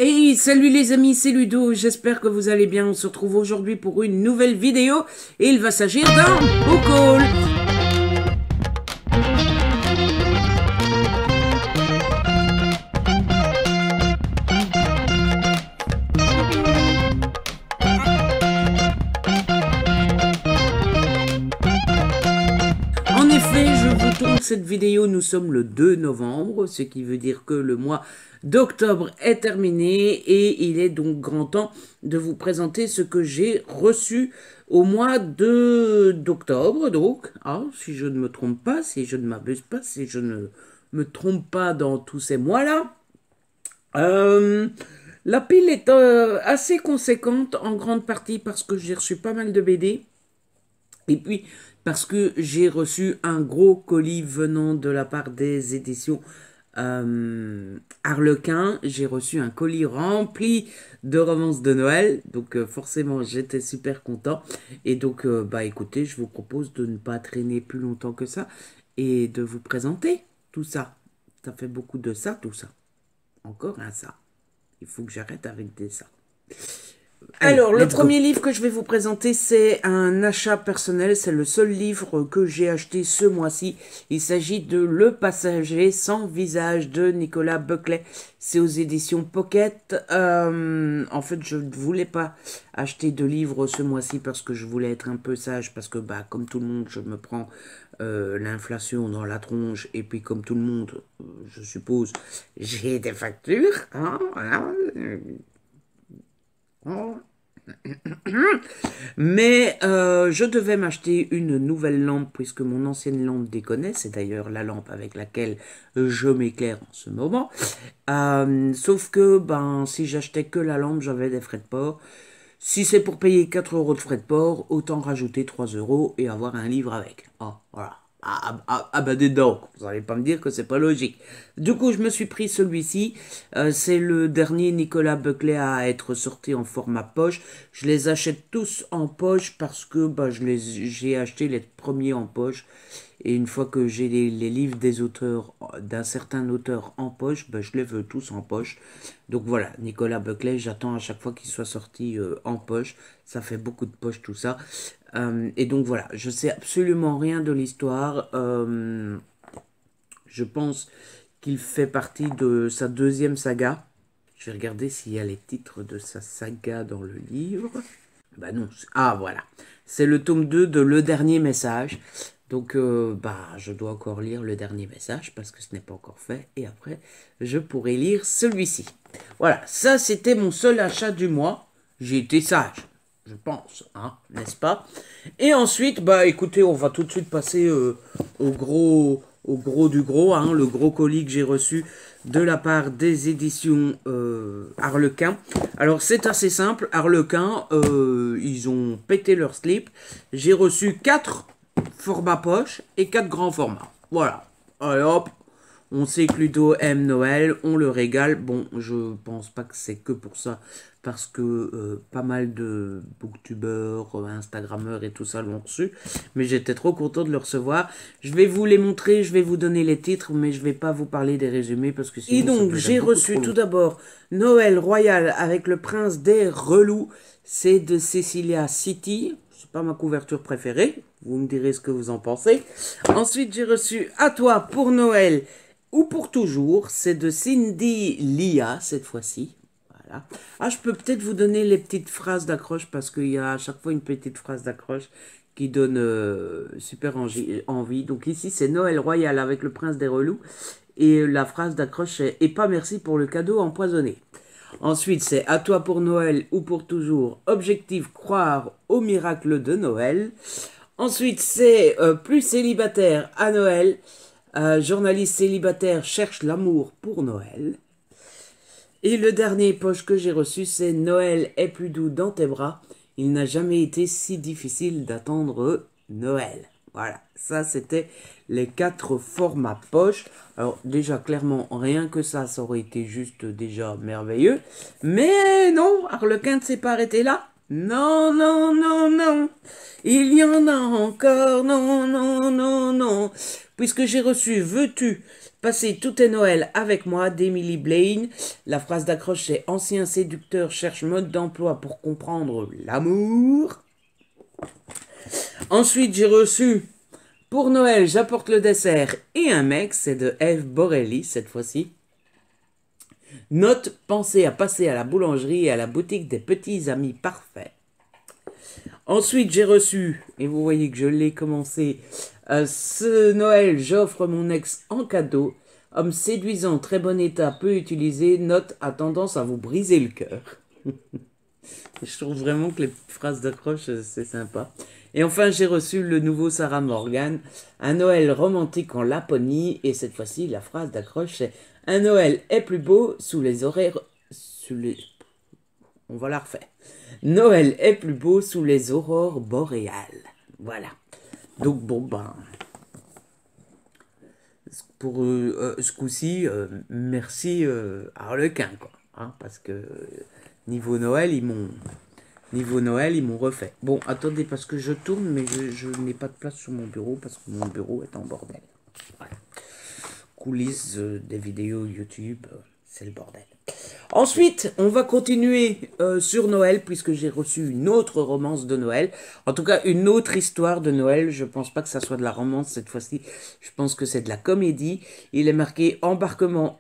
Hey, salut les amis, c'est Ludo, j'espère que vous allez bien. On se retrouve aujourd'hui pour une nouvelle vidéo et il va s'agir d'un book haul. En effet, je vous tourne cette vidéo, nous sommes le 2 novembre, ce qui veut dire que le mois d'octobre est terminé et il est donc grand temps de vous présenter ce que j'ai reçu au mois d'octobre, donc, si je ne me trompe pas, si je ne m'abuse pas, si je ne me trompe pas dans tous ces mois-là. La pile est assez conséquente en grande partie parce que j'ai reçu pas mal de BD. Et puis, parce que j'ai reçu un gros colis venant de la part des éditions Harlequin, j'ai reçu un colis rempli de romances de Noël, donc forcément j'étais super content. Et donc, écoutez, je vous propose de ne pas traîner plus longtemps que ça et de vous présenter tout ça. Ça fait beaucoup de ça, tout ça. Encore un ça. Il faut que j'arrête avec des ça. Allez, alors, le premier livre que je vais vous présenter, c'est un achat personnel. C'est le seul livre que j'ai acheté ce mois-ci. Il s'agit de Le Passager sans visage de Nicolas Buckley. C'est aux éditions Pocket. En fait, je ne voulais pas acheter de livres ce mois-ci parce que je voulais être un peu sage. Parce que, comme tout le monde, je me prends l'inflation dans la tronche. Et puis, comme tout le monde, je suppose, j'ai des factures. Voilà. Mais je devais m'acheter une nouvelle lampe puisque mon ancienne lampe déconnait. C'est d'ailleurs la lampe avec laquelle je m'éclaire en ce moment. Sauf que si j'achetais que la lampe, j'avais des frais de port. Si c'est pour payer 4 € de frais de port, autant rajouter 3 € et avoir un livre avec. Voilà. Dis donc, vous n'allez pas me dire que c'est pas logique. Du coup, je me suis pris celui-ci. C'est le dernier Nicolas Buckley à être sorti en format poche. Je les achète tous en poche parce que j'ai acheté les premiers en poche. Et une fois que j'ai les livres des auteurs, d'un certain auteur en poche, je les veux tous en poche. Donc voilà, Nicolas Buckley, j'attends à chaque fois qu'il soit sorti en poche. Ça fait beaucoup de poches tout ça. Et donc voilà, je sais absolument rien de l'histoire. Je pense qu'il fait partie de sa deuxième saga. Je vais regarder s'il y a les titres de sa saga dans le livre. Non. Voilà. C'est le tome 2 de Le Dernier Message. Donc, je dois encore lire Le Dernier Message parce que ce n'est pas encore fait. Et après, je pourrai lire celui-ci. Voilà, ça c'était mon seul achat du mois. J'ai été sage, je pense, n'est-ce pas? Et ensuite, écoutez, on va tout de suite passer au gros du gros, le gros colis que j'ai reçu de la part des éditions Harlequin. Alors c'est assez simple, Harlequin, ils ont pété leur slip. J'ai reçu 4 formats poche et 4 grands formats. Voilà, allez hop. On sait que Ludo aime Noël, on le régale. Bon, je pense pas que c'est que pour ça, parce que pas mal de booktubeurs, instagrammeurs et tout ça l'ont reçu. Mais j'étais trop content de le recevoir. Je vais vous les montrer, je vais vous donner les titres, mais je vais pas vous parler des résumés parce que sinon. Et donc, j'ai reçu tout d'abord Noël Royal avec le prince des relous. C'est de Cecilia City. C'est pas ma couverture préférée. Vous me direz ce que vous en pensez. Ensuite, j'ai reçu À toi pour Noël ou pour toujours, c'est de Cindy Lia cette fois-ci. Voilà. Je peux peut-être vous donner les petites phrases d'accroche parce qu'il y a à chaque fois une petite phrase d'accroche qui donne super envie. Donc ici, c'est Noël Royal avec le prince des relous. Et la phrase d'accroche est « Et pas merci pour le cadeau empoisonné ». Ensuite, c'est « À toi pour Noël ou pour toujours, objectif croire au miracle de Noël ». Ensuite, c'est « Plus célibataire à Noël ». Journaliste célibataire cherche l'amour pour Noël. Et le dernier poche que j'ai reçu, c'est Noël est plus doux dans tes bras. Il n'a jamais été si difficile d'attendre Noël. Voilà, ça c'était les 4 formats poche. Alors déjà, clairement, rien que ça aurait été juste déjà merveilleux. Mais non, Harlequin ne s'est pas arrêté là. Non, non, non, non. Il y en a encore. Non, non, non, non. Puisque j'ai reçu Veux-tu Passez tout est Noël avec moi d'Emily Blaine. La phrase d'accroche c'est ancien séducteur cherche mode d'emploi pour comprendre l'amour. Ensuite j'ai reçu pour Noël j'apporte le dessert et un mec, c'est de Eve Borelli cette fois-ci. Note, pensez à passer à la boulangerie et à la boutique des petits amis parfaits. Ensuite, j'ai reçu, et vous voyez que je l'ai commencé, ce Noël, j'offre mon ex en cadeau. Homme séduisant, très bon état, peu utilisé, note a tendance à vous briser le cœur. Je trouve vraiment que les petites phrases d'accroche, c'est sympa. Et enfin, j'ai reçu le nouveau Sarah Morgan, un Noël romantique en Laponie, et cette fois-ci, la phrase d'accroche, c'est « Un Noël est plus beau sous les horaires... On va la refaire. Noël est plus beau sous les aurores boréales. » Voilà. Donc, bon, ben... Pour ce coup-ci, merci Harlequin, quoi. Hein, parce que niveau Noël, ils m'ont refait. Bon, attendez, parce que je tourne, mais je n'ai pas de place sur mon bureau, parce que mon bureau est en bordel. Voilà. Coulisses des vidéos YouTube, c'est le bordel. Ensuite, on va continuer sur Noël, puisque j'ai reçu une autre romance de Noël. En tout cas, une autre histoire de Noël. Je pense pas que ça soit de la romance cette fois-ci. Je pense que c'est de la comédie. Il est marqué embarquement...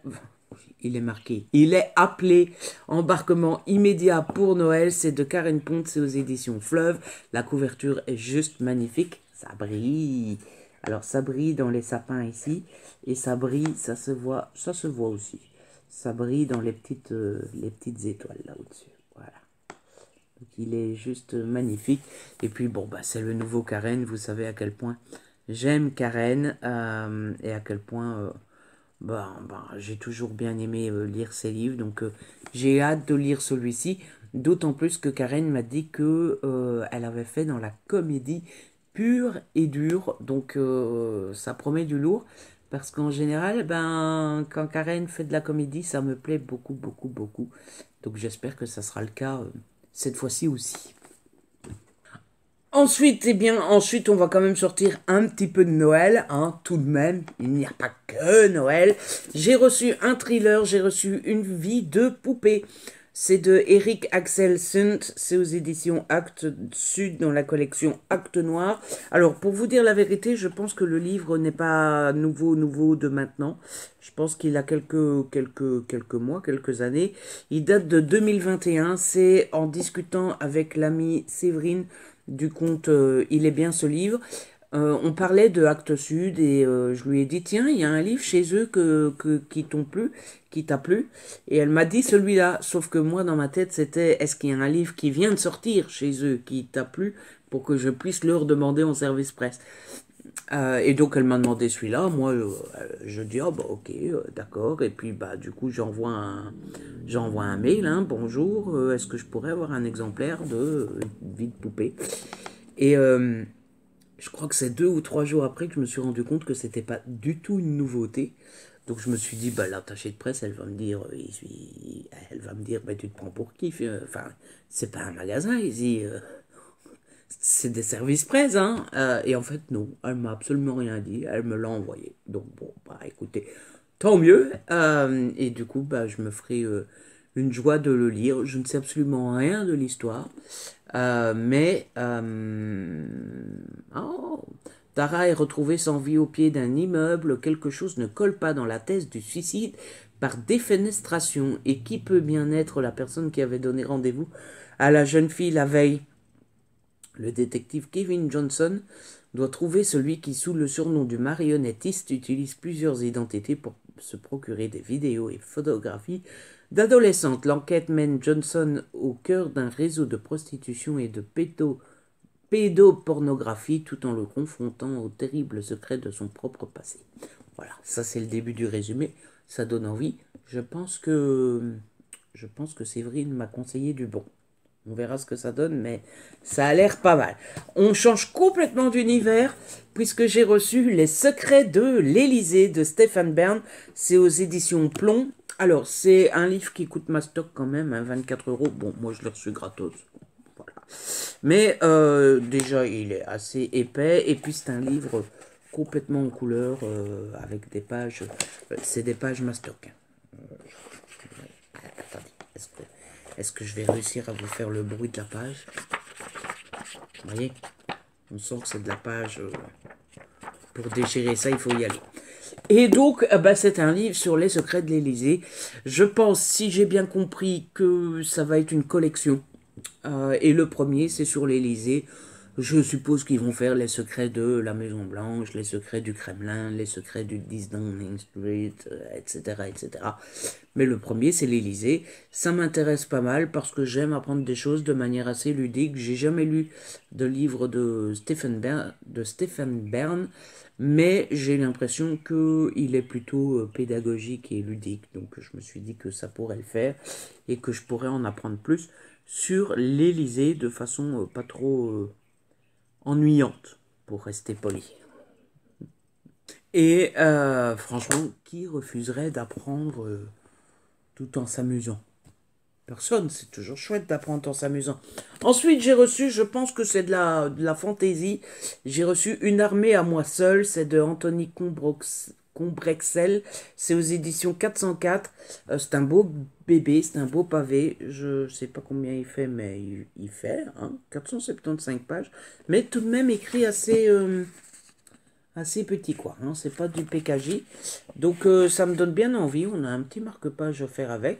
Il est appelé Embarquement immédiat pour Noël. C'est de Karen Pont, c'est aux éditions Fleuve. La couverture est juste magnifique. Ça brille. Alors, ça brille dans les sapins ici. Et ça brille, ça se voit aussi. Ça brille dans les petites étoiles là au-dessus. Voilà. Donc, il est juste magnifique. Et puis, bon, bah, c'est le nouveau Karen. Vous savez à quel point j'aime Karen. Et à quel point... j'ai toujours bien aimé lire ses livres, donc j'ai hâte de lire celui-ci, d'autant plus que Karen m'a dit que elle avait fait dans la comédie pure et dure, donc ça promet du lourd, parce qu'en général, quand Karen fait de la comédie, ça me plaît beaucoup, beaucoup, beaucoup, donc j'espère que ça sera le cas cette fois-ci aussi. Ensuite, ensuite, on va quand même sortir un petit peu de Noël, hein, tout de même. Il n'y a pas que Noël. J'ai reçu un thriller, j'ai reçu Une vie de poupée. C'est de Eric Axel Sunt, c'est aux éditions Actes Sud dans la collection Actes Noir. Alors, pour vous dire la vérité, je pense que le livre n'est pas nouveau de maintenant. Je pense qu'il a quelques mois, quelques années. Il date de 2021. C'est en discutant avec l'amie Séverine du compte Il est bien ce livre. On parlait de Actes Sud et je lui ai dit tiens, il y a un livre chez eux qui t'a plu. Et elle m'a dit celui-là, sauf que moi dans ma tête c'était est-ce qu'il y a un livre qui vient de sortir chez eux qui t'a plu pour que je puisse leur demander en service presse. Et donc elle m'a demandé celui-là, moi je dis ok d'accord, et puis du coup j'envoie un mail, hein, bonjour, est-ce que je pourrais avoir un exemplaire de Vie de poupée. Et je crois que c'est 2 ou 3 jours après que je me suis rendu compte que c'était pas du tout une nouveauté. Donc je me suis dit, l'attaché de presse, elle va me dire, tu te prends pour qui? Enfin, c'est pas un magasin ici, c'est des services presse, hein. Et en fait, non, elle m'a absolument rien dit, elle me l'a envoyé. Donc bon, écoutez, tant mieux. Et du coup, je me ferai une joie de le lire. Je ne sais absolument rien de l'histoire. Tara est retrouvée sans vie au pied d'un immeuble. Quelque chose ne colle pas dans la thèse du suicide par défenestration. Et qui peut bien être la personne qui avait donné rendez-vous à la jeune fille la veille? Le détective Kevin Johnson doit trouver celui qui, sous le surnom du marionnettiste, utilise plusieurs identités pour se procurer des vidéos et photographies d'adolescentes. L'enquête mène Johnson au cœur d'un réseau de prostitution et de pédopornographie tout en le confrontant aux terribles secrets de son propre passé. Voilà, ça c'est le début du résumé, ça donne envie. Je pense que Séverine m'a conseillé du bon. On verra ce que ça donne, mais ça a l'air pas mal. On change complètement d'univers, puisque j'ai reçu Les Secrets de l'Élysée de Stéphane Bern. C'est aux éditions Plomb. Alors, c'est un livre qui coûte ma stock quand même, 24 €. Bon, moi, je l'ai reçu gratos. Voilà. Mais déjà, il est assez épais. Et puis, c'est un livre complètement en couleur, avec des pages, c'est des pages Mastoc. Attendez, est-ce que je vais réussir à vous faire le bruit de la page? Vous voyez, on sent que c'est de la page, pour déchirer ça, il faut y aller. Et donc, bah, c'est un livre sur les secrets de l'Élysée. Je pense, si j'ai bien compris, que ça va être une collection. Et le premier, c'est sur l'Élysée. Je suppose qu'ils vont faire les secrets de la Maison Blanche, les secrets du Kremlin, les secrets du 10 Downing Street, etc., etc. Mais le premier, c'est l'Élysée. Ça m'intéresse pas mal parce que j'aime apprendre des choses de manière assez ludique. J'ai jamais lu de livre de Stephen Byrne, mais j'ai l'impression qu'il est plutôt pédagogique et ludique. Donc je me suis dit que ça pourrait le faire et que je pourrais en apprendre plus sur l'Élysée de façon pas trop ennuyante, pour rester poli. Et franchement, qui refuserait d'apprendre tout en s'amusant? Personne, c'est toujours chouette d'apprendre en s'amusant. Ensuite, j'ai reçu, je pense que c'est de la fantaisie, j'ai reçu Une armée à moi seul, c'est de Anthony Combrexel, c'est aux éditions 404, c'est un beau bébé, c'est un beau pavé, je sais pas combien il fait, mais il fait, hein, 475 pages, mais tout de même écrit assez petit, quoi, hein, c'est pas du PKJ, donc ça me donne bien envie, on a un petit marque-page à faire avec.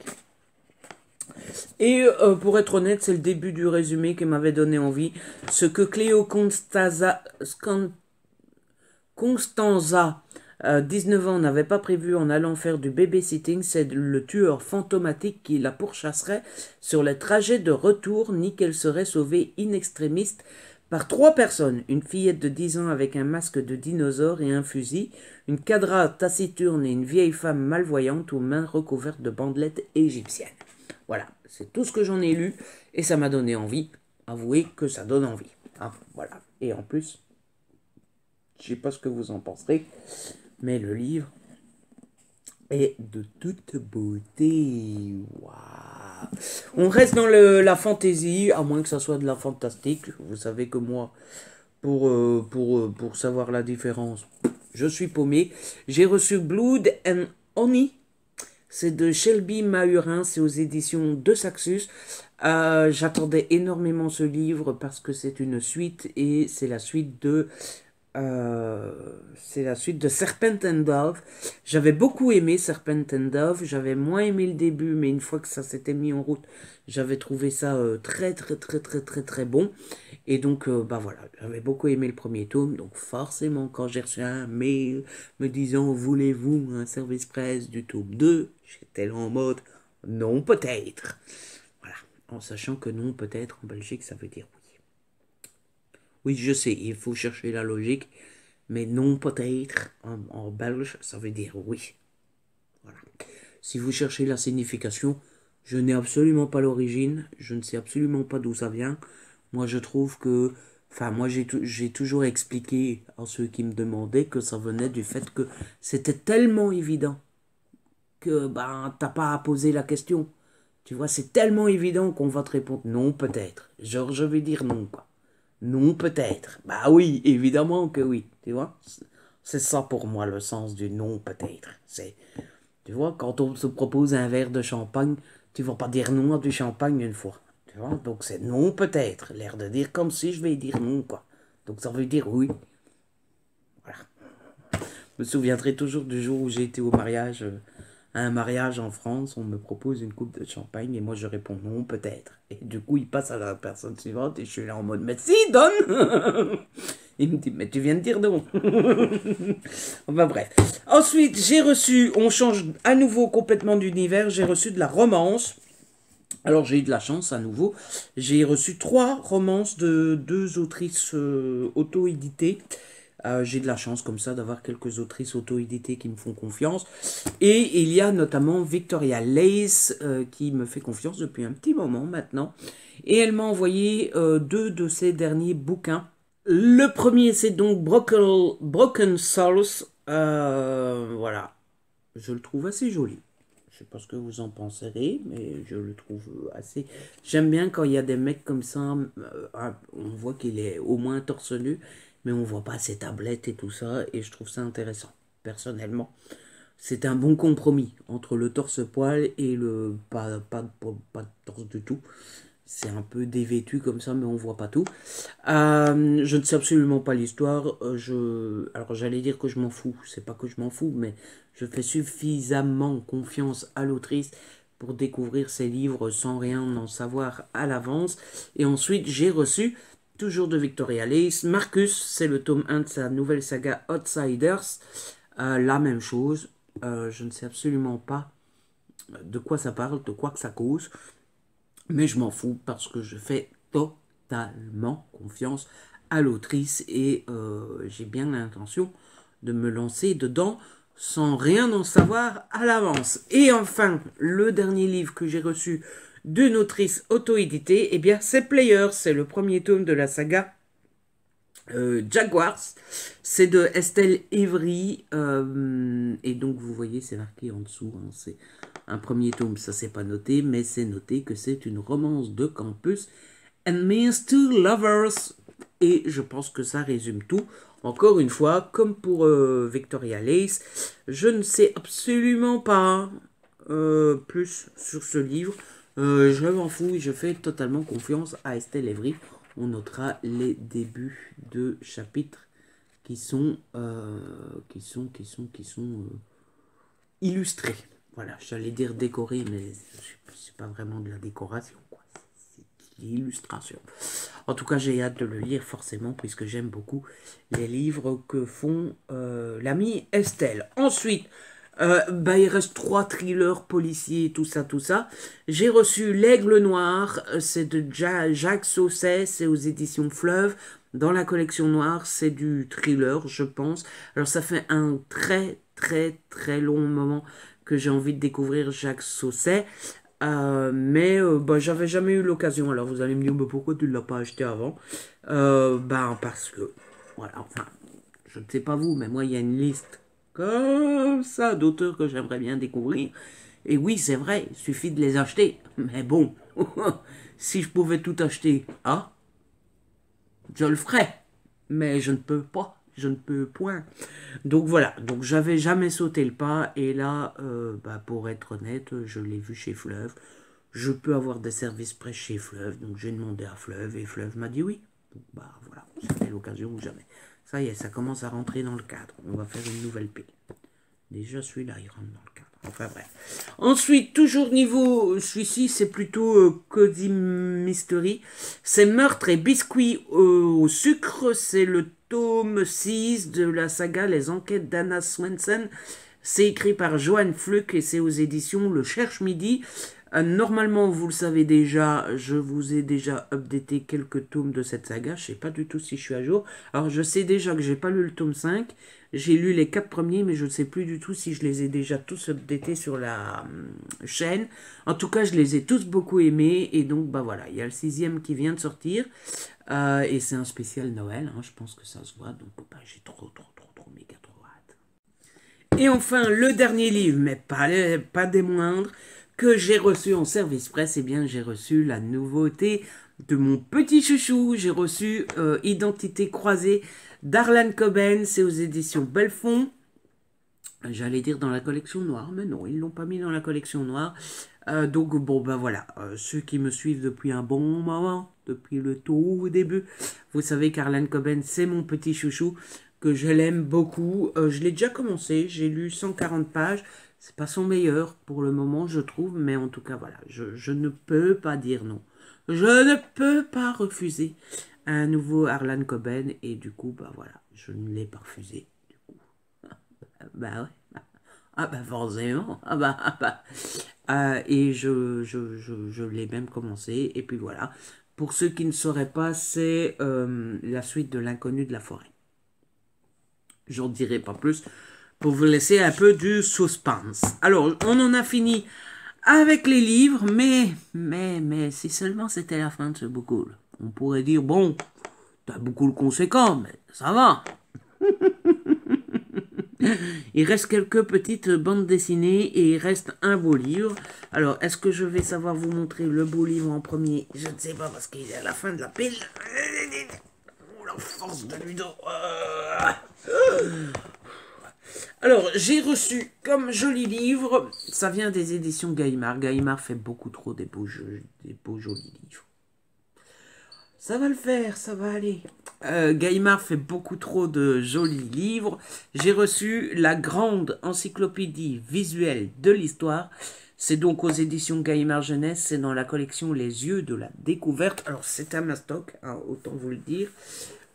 Et pour être honnête, c'est le début du résumé qui m'avait donné envie. Ce que Cléo Constanza, 19 ans, n'avait pas prévu en allant faire du babysitting, c'est le tueur fantomatique qui la pourchasserait sur les trajets de retour, ni qu'elle serait sauvée in extremis par 3 personnes. Une fillette de 10 ans avec un masque de dinosaure et un fusil, une cadra taciturne et une vieille femme malvoyante aux mains recouvertes de bandelettes égyptiennes. Voilà, c'est tout ce que j'en ai lu et ça m'a donné envie. Avouez que ça donne envie. Hein, voilà. Et en plus, je sais pas ce que vous en penserez, mais le livre est de toute beauté. Waouh. On reste dans la fantaisie, à moins que ça soit de la fantastique. Vous savez que moi, pour savoir la différence, je suis paumé. J'ai reçu Blood and Honey. C'est de Shelby Mahurin, c'est aux éditions de Saxus. J'attendais énormément ce livre parce que c'est une suite et c'est la suite de Serpent and Dove. J'avais beaucoup aimé Serpent and Dove, j'avais moins aimé le début, mais une fois que ça s'était mis en route, j'avais trouvé ça très très très très très très bon. Et donc bah voilà, j'avais beaucoup aimé le premier tome, donc forcément quand j'ai reçu un mail me disant voulez-vous un service presse du tome 2, j'étais là en mode non peut-être. Voilà, en sachant que non peut-être en Belgique ça veut dire oui. Oui, je sais, il faut chercher la logique, mais non peut-être en belge, ça veut dire oui. Voilà. Si vous cherchez la signification, je n'ai absolument pas l'origine, je ne sais absolument pas d'où ça vient. Moi, je trouve que, enfin, moi, j'ai toujours expliqué à ceux qui me demandaient que ça venait du fait que c'était tellement évident que, ben, t'as pas à poser la question. Tu vois, c'est tellement évident qu'on va te répondre non, peut-être. Genre, je vais dire non, quoi. Non, peut-être. Bah oui, évidemment que oui. Tu vois, c'est ça pour moi le sens du non, peut-être. C'est, tu vois, quand on se propose un verre de champagne, tu vas pas dire non à du champagne une fois. Tu vois, donc c'est non, peut-être. L'air de dire comme si je vais dire non, quoi. Donc ça veut dire oui. Voilà. Je me souviendrai toujours du jour où j'ai été au mariage. À un mariage en France, on me propose une coupe de champagne et moi je réponds non, peut-être. Et du coup, il passe à la personne suivante et je suis là en mode mais si, donne. Il me dit mais tu viens de dire non. Enfin bref. Ensuite, j'ai reçu, on change à nouveau complètement d'univers, j'ai reçu de la romance. Alors j'ai eu de la chance à nouveau. J'ai reçu 3 romances de 2 autrices auto-éditées. J'ai de la chance comme ça d'avoir quelques autrices auto-éditées qui me font confiance. Et il y a notamment Victoria Lace qui me fait confiance depuis un petit moment maintenant. Et elle m'a envoyé 2 de ses derniers bouquins. Le premier c'est donc Broken Souls. Voilà. Je le trouve assez joli. Je sais pas ce que vous en penserez, mais je le trouve assez... J'aime bien quand il y a des mecs comme ça, on voit qu'il est au moins torse nu, mais on voit pas ces tablettes et tout ça, et je trouve ça intéressant, personnellement. C'est un bon compromis entre le torse-poil et le pas de torse du tout. C'est un peu dévêtu comme ça, mais on voit pas tout. Je ne sais absolument pas l'histoire. Alors j'allais dire que je m'en fous. C'est pas que je m'en fous, mais je fais suffisamment confiance à l'autrice pour découvrir ses livres sans rien en savoir à l'avance. Et ensuite, j'ai reçu, toujours de Victoria Lace, Marcus. C'est le tome 1 de sa nouvelle saga Outsiders. La même chose. Je ne sais absolument pas de quoi ça parle, de quoi que ça cause. Mais je m'en fous parce que je fais totalement confiance à l'autrice et j'ai bien l'intention de me lancer dedans sans rien en savoir à l'avance. Et enfin, le dernier livre que j'ai reçu d'une autrice auto-éditée, eh bien c'est Players, c'est le premier tome de la saga Jaguars. C'est de Estelle Evry et donc vous voyez c'est marqué en dessous, hein, c'est un premier tome, ça c'est pas noté, mais c'est noté que c'est une romance de campus and means to lovers, et je pense que ça résume tout. Encore une fois, comme pour Victoria Lace, je ne sais absolument pas plus sur ce livre. Je m'en fous et je fais totalement confiance à Estelle Evry. On notera les débuts de chapitres qui sont illustrés. Voilà, j'allais dire décorés, mais c'est pas vraiment de la décoration, quoi. C'est de l'illustration. En tout cas, j'ai hâte de le lire, forcément, puisque j'aime beaucoup les livres que font l'amie Estelle. Ensuite, il reste 3 thrillers policiers, tout ça. J'ai reçu L'Aigle Noir, c'est de Jacques Sausset, c'est aux éditions Fleuve. Dans la collection noire, c'est du thriller, je pense. Alors, ça fait un très long moment que j'ai envie de découvrir Jacques Sausset. J'avais jamais eu l'occasion. Alors vous allez me dire, mais pourquoi tu ne l'as pas acheté avant? Parce que, voilà, enfin, je ne sais pas vous, mais moi, il y a une liste comme ça d'auteurs que j'aimerais bien découvrir. Et oui, c'est vrai, il suffit de les acheter. Mais bon, si je pouvais tout acheter, je le ferais. Mais je ne peux pas. Je ne peux point. Donc voilà, donc j'avais jamais sauté le pas et là, pour être honnête, je l'ai vu chez Fleuve. Je peux avoir des services près chez Fleuve, donc j'ai demandé à Fleuve et Fleuve m'a dit oui. Donc voilà, c'était l'occasion ou jamais. Ça y est, ça commence à rentrer dans le cadre. On va faire une nouvelle pile. Déjà celui-là, il rentre dans le cadre. Enfin bref. Ensuite, toujours niveau, celui-ci, c'est plutôt Cozy Mystery. C'est Meurtre et biscuits au sucre. C'est le tome 6 de la saga Les Enquêtes d'Anna Swenson. C'est écrit par Joanne Fluck et c'est aux éditions Le Cherche Midi. Normalement, vous le savez déjà, je vous ai déjà updaté quelques tomes de cette saga. Je sais pas du tout si je suis à jour. Alors, je sais déjà que j'ai pas lu le tome 5. J'ai lu les 4 premiers, mais je ne sais plus du tout si je les ai déjà tous updatés sur la chaîne. En tout cas, je les ai tous beaucoup aimés. Et donc, voilà, il y a le 6e qui vient de sortir. Et c'est un spécial Noël, hein, je pense que ça se voit. Donc, j'ai trop, méga trop hâte. Et enfin, le dernier livre, mais pas des moindres, que j'ai reçu en service presse, eh bien, j'ai reçu la nouveauté de mon petit chouchou. J'ai reçu Identité croisée d'Harlan Coben, c'est aux éditions Belfond. J'allais dire dans la collection noire, mais non, ils l'ont pas mis dans la collection noire. Donc voilà, ceux qui me suivent depuis un bon moment, depuis le tout début, vous savez qu'Harlan Coben, c'est mon petit chouchou, que je l'aime beaucoup. Je l'ai déjà commencé, j'ai lu 140 pages. C'est pas son meilleur pour le moment, je trouve, mais en tout cas, voilà, je ne peux pas dire non. Je ne peux pas refuser un nouveau Harlan Coben, et du coup, voilà, je ne l'ai pas refusé, du coup. Ouais. Forcément. Et je l'ai même commencé, et puis voilà. Pour ceux qui ne sauraient pas, c'est la suite de L'inconnu de la forêt. J'en dirai pas plus, pour vous laisser un peu du suspense. Alors, on en a fini avec les livres, mais si seulement c'était la fin de ce boucle. On pourrait dire, bon, t'as beaucoup le conséquent, mais ça va. Il reste quelques petites bandes dessinées et il reste un beau livre. Alors, est-ce que je vais savoir vous montrer le beau livre en premier? Je ne sais pas parce qu'il est à la fin de la pile. la force de Ludo. Alors, j'ai reçu comme joli livre, ça vient des éditions Gallimard. Gallimard fait beaucoup trop des beaux jolis livres. Ça va le faire, ça va aller. Gallimard fait beaucoup trop de jolis livres. J'ai reçu la grande encyclopédie visuelle de l'histoire. C'est donc aux éditions Gallimard Jeunesse. C'est dans la collection Les Yeux de la Découverte. Alors, c'est un mastoc, hein, autant vous le dire.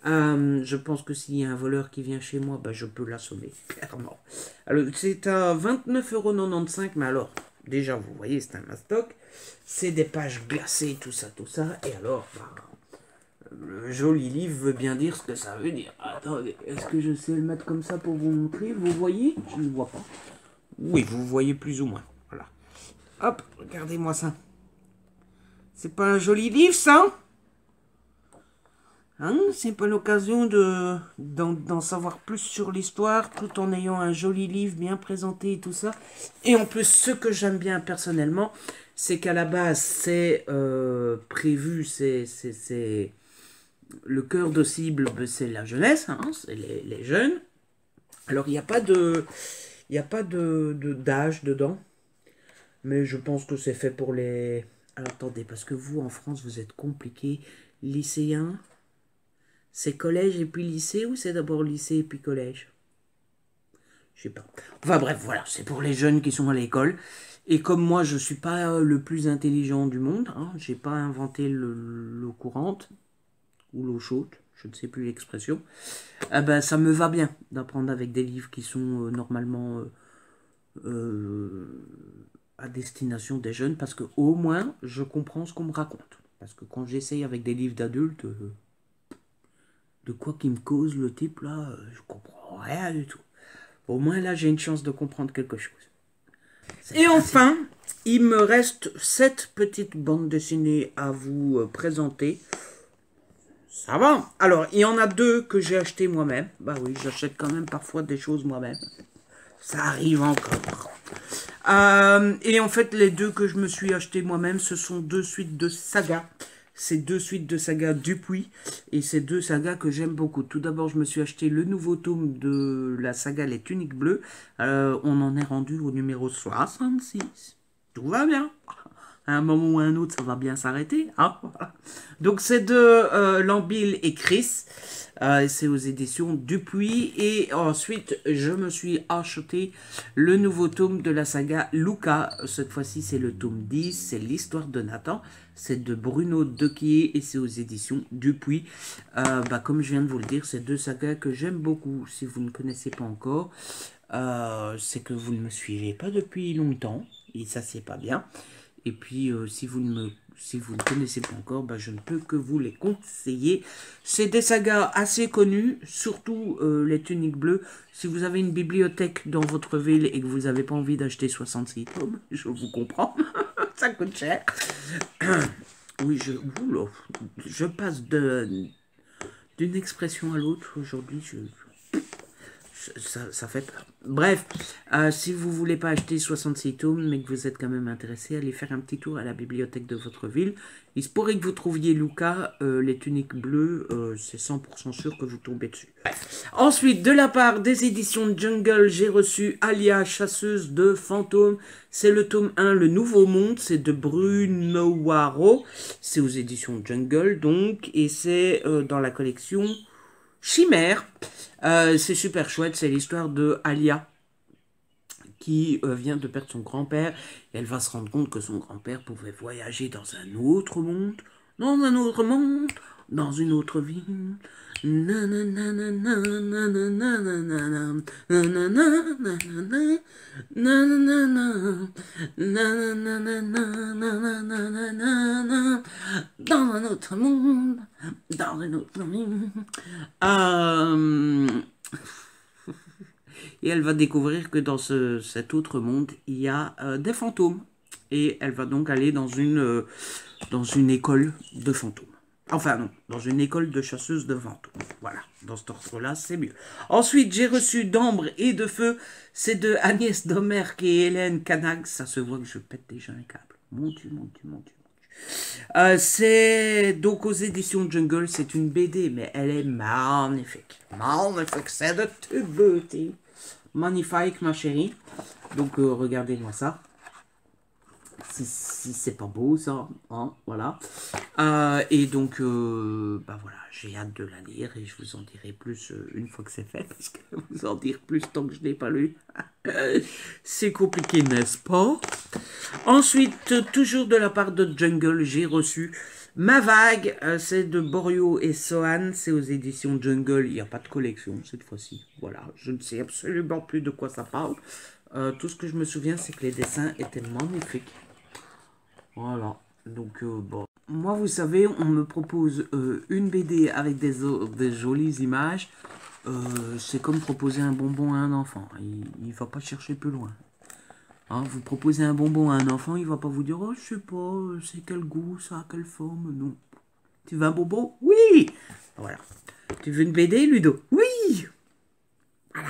Je pense que s'il y a un voleur qui vient chez moi, bah, je peux l'assommer, clairement. Alors, c'est à 29,95 €, mais alors, déjà, vous voyez, c'est un mastoc. C'est des pages glacées, tout ça. Et alors, bah, le joli livre veut bien dire ce que ça veut dire. Attendez, est-ce que je sais le mettre comme ça pour vous montrer? Vous voyez? Je ne vois pas. Oui, vous voyez plus ou moins. Voilà. Hop, regardez-moi ça. C'est pas un joli livre, ça? Hein, c'est pas l'occasion d'en savoir plus sur l'histoire, tout en ayant un joli livre bien présenté et tout ça. Et en plus, ce que j'aime bien personnellement, c'est qu'à la base, c'est prévu, c'est le cœur de cible, c'est la jeunesse, hein, c'est les jeunes. Alors, il n'y a pas d'âge dedans, mais je pense que c'est fait pour les... Alors, attendez, parce que vous, en France, vous êtes compliqués, lycéens... C'est collège et puis lycée ou c'est d'abord lycée et puis collège? Je sais pas. Enfin bref, voilà, c'est pour les jeunes qui sont à l'école. Et comme moi, je suis pas le plus intelligent du monde, hein, j'ai pas inventé l'eau courante ou l'eau chaude, je ne sais plus l'expression, eh ben, ça me va bien d'apprendre avec des livres qui sont normalement à destination des jeunes parce que au moins, je comprends ce qu'on me raconte. Parce que quand j'essaye avec des livres d'adultes... de quoi qu'il me cause le type là, je comprends rien du tout. Au moins là j'ai une chance de comprendre quelque chose. Et enfin, il me reste 7 petites bandes dessinées à vous présenter. Ça va. Alors il y en a 2 que j'ai achetées moi-même. Bah oui, j'achète quand même parfois des choses moi-même. Ça arrive encore. Et en fait les 2 que je me suis acheté moi-même, ce sont 2 suites de sagas. C'est 2 suites de sagas Dupuis, et c'est 2 sagas que j'aime beaucoup. Tout d'abord, je me suis acheté le nouveau tome de la saga Les Tuniques Bleues. On en est rendu au numéro 66. Tout va bien. À un moment ou à un autre, ça va bien s'arrêter. Hein. Donc, c'est de Lambil et Chris. C'est aux éditions Dupuis. Et ensuite, je me suis acheté le nouveau tome de la saga Luca. Cette fois-ci, c'est le tome 10. C'est l'histoire de Nathan. C'est de Bruno Dequier et c'est aux éditions Dupuis. Comme je viens de vous le dire, c'est 2 sagas que j'aime beaucoup. Si vous ne connaissez pas encore, c'est que vous ne me suivez pas depuis longtemps. Et ça, c'est pas bien. Et puis, si vous ne connaissez pas encore, je ne peux que vous les conseiller. C'est des sagas assez connues, surtout les Tuniques Bleues. Si vous avez une bibliothèque dans votre ville et que vous n'avez pas envie d'acheter 66 tomes, je vous comprends, ça coûte cher. Oui, je passe d'une expression à l'autre aujourd'hui, ça fait peur. Bref, si vous voulez pas acheter 66 tomes, mais que vous êtes quand même intéressé, allez faire un petit tour à la bibliothèque de votre ville. Il se pourrait que vous trouviez Luca, les Tuniques Bleues, c'est 100% sûr que vous tombez dessus. Bref. Ensuite, de la part des éditions Jungle, j'ai reçu Alia, chasseuse de fantômes. C'est le tome 1, Le Nouveau Monde, c'est de Bruno Waro. C'est aux éditions Jungle, donc, et c'est dans la collection Chimère. C'est super chouette, c'est l'histoire de Alia qui vient de perdre son grand-père et elle va se rendre compte que son grand-père pouvait voyager dans un autre monde, dans une autre ville. Dans un autre monde, dans une autre ville. Et elle va découvrir que dans cet autre monde, il y a des fantômes. Et elle va donc aller dans une école de fantômes. Enfin non, dans une école de chasseuses de fantômes. Voilà, dans cet ordre-là, c'est mieux. Ensuite, j'ai reçu d'Ambre et de Feu. C'est de Agnès Domergue et Hélène Canag. Ça se voit que je pète déjà un câble. Mon Dieu, mon Dieu, mon Dieu. C'est donc aux éditions Jungle, c'est une BD, mais elle est magnifique. Magnifique, c'est de toute beauté. Magnifique, ma chérie. Donc, regardez-moi ça. Si c'est pas beau, ça, hein, voilà. Et donc, bah voilà, j'ai hâte de la lire et je vous en dirai plus une fois que c'est fait, parce que vous en dire plus tant que je n'ai pas lu, c'est compliqué, n'est-ce pas? Ensuite, toujours de la part de Jungle, j'ai reçu Ma Vague, c'est de Borio et Sohan, c'est aux éditions Jungle, il n'y a pas de collection cette fois-ci, voilà, je ne sais absolument plus de quoi ça parle. Tout ce que je me souviens, c'est que les dessins étaient magnifiques. Voilà, donc bon. Moi, vous savez, on me propose une BD avec des jolies images. C'est comme proposer un bonbon à un enfant. Il ne va pas chercher plus loin. Hein, vous proposez un bonbon à un enfant, il va pas vous dire « Oh, je sais pas, c'est quel goût, ça, quelle forme ?» Non. Tu veux un bonbon? Oui! Voilà. Tu veux une BD, Ludo? Oui! Voilà.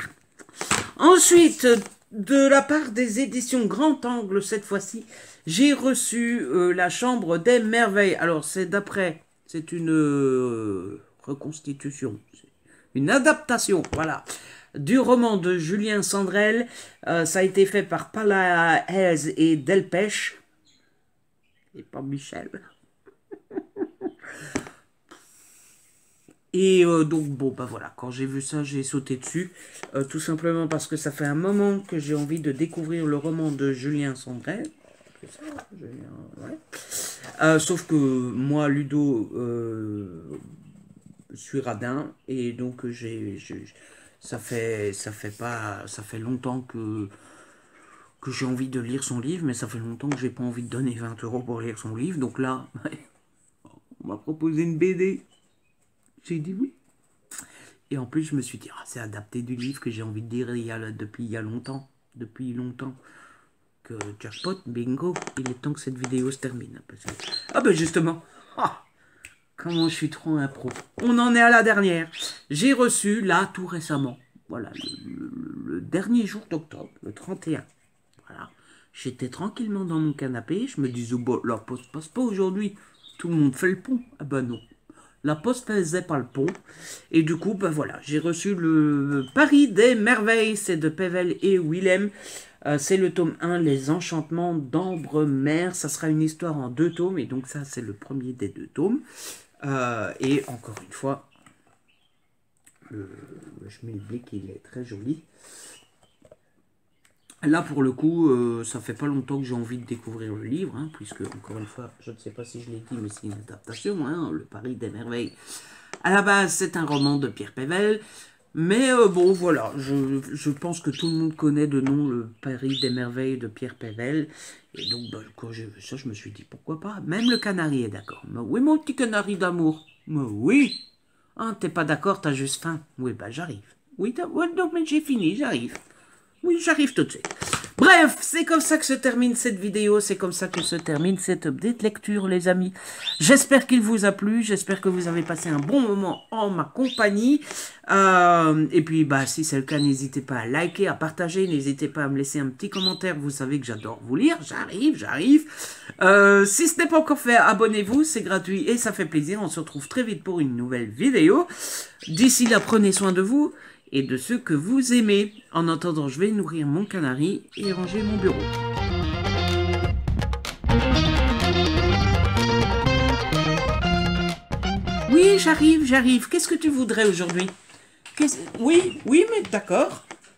Ensuite, de la part des éditions Grand Angle, cette fois-ci, j'ai reçu La Chambre des Merveilles. Alors, c'est d'après, c'est une reconstitution, une adaptation, voilà, du roman de Julien Sandrel. Ça a été fait par Palaez et Delpech. Et pas Michel. Et donc, bon, bah voilà, quand j'ai vu ça, j'ai sauté dessus. Tout simplement parce que ça fait un moment que j'ai envie de découvrir le roman de Julien Sandrel. C'est ça, Julien, ouais. Sauf que moi, Ludo, je suis radin. Et donc, ça fait longtemps que j'ai envie de lire son livre. Mais ça fait longtemps que j'ai pas envie de donner 20 € pour lire son livre. Donc là, on m'a proposé une BD. J'ai dit oui. Et en plus, je me suis dit, ah, c'est adapté du livre que j'ai envie de dire depuis il y a longtemps. Depuis longtemps. Que jackpot, bingo, il est temps que cette vidéo se termine. Parce que... Ah ben justement, comment je suis trop un pro. On en est à la dernière. J'ai reçu, là, tout récemment, voilà, le dernier jour d'octobre, le 31. Voilà. J'étais tranquillement dans mon canapé, je me disais, bon, la poste passe pas aujourd'hui. Tout le monde fait le pont. Ah ben non. La poste faisait pas le pont. Et du coup, ben voilà, j'ai reçu le Paris des Merveilles. C'est de Pével et Willem. C'est le tome 1, Les Enchantements d'Ambre-Mère. Ça sera une histoire en 2 tomes. Et donc ça, c'est le premier des 2 tomes. Et encore une fois, le schmilblick, il est très joli. Là, pour le coup, ça fait pas longtemps que j'ai envie de découvrir le livre, hein, puisque, encore une fois, je ne sais pas si je l'ai dit, mais c'est une adaptation, hein, Le Paris des Merveilles. À la base, c'est un roman de Pierre Pével, mais bon, voilà, je pense que tout le monde connaît de nom Le Paris des Merveilles de Pierre Pével, et donc, bah, quand j'ai vu ça, je me suis dit, pourquoi pas? Même le canari est d'accord. Oui, mon petit canari d'amour. Oui. Ah, t'es pas d'accord, t'as juste faim. Oui, bah, j'arrive. Oui, non, mais j'ai fini, j'arrive. Oui, j'arrive tout de suite. Bref, c'est comme ça que se termine cette vidéo, c'est comme ça que se termine cette update lecture, les amis. J'espère qu'il vous a plu, j'espère que vous avez passé un bon moment en ma compagnie. Et puis, bah, si c'est le cas, n'hésitez pas à liker, à partager, n'hésitez pas à me laisser un petit commentaire, vous savez que j'adore vous lire, j'arrive. Si ce n'est pas encore fait, abonnez-vous, c'est gratuit et ça fait plaisir. On se retrouve très vite pour une nouvelle vidéo. D'ici là, prenez soin de vous et de ceux que vous aimez. En attendant, je vais nourrir mon canari et ranger mon bureau. Oui, j'arrive. Qu'est-ce que tu voudrais aujourd'hui? Oui, mais d'accord.